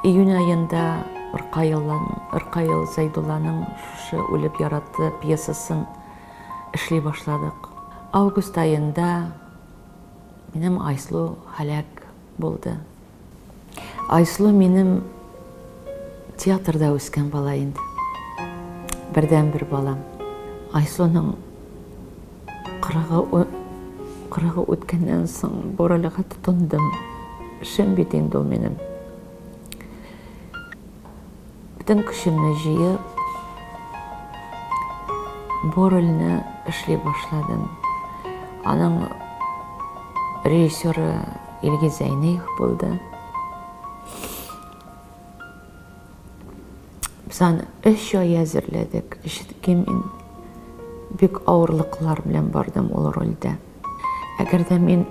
Июнь айында Ыркайыл Зайдулланың шушы «Үлеп яратты» пьесасын эшли башладык. Август айында минем Айсылу һәлак булды. Айсылу минем театрда үскән бала инде. Бердән-бер балам. Айсылуның кырыгы үткәннән соң борылыга тотындым. Эшем бит инде ул минем. Бүтән көчемне җыеп, борылны эшли башладым. Аның режиссеры Илгиз Зәйнеев булды. Без аны 3 ай әзерләдек. Мин бик авырлыклар белән бардым ул рольдә. Әгәр дә мин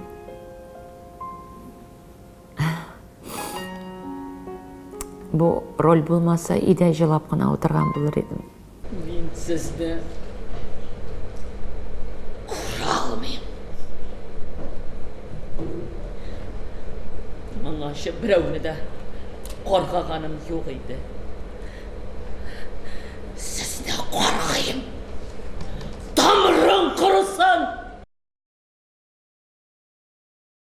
бу роль булмаса, идә җылап кына утырган булыр идем. Мин сезне күрә алмыйм. Моңарчы берәүне дә каргаганым юк иде. Сезне каргыйм. Тамырың кырысын!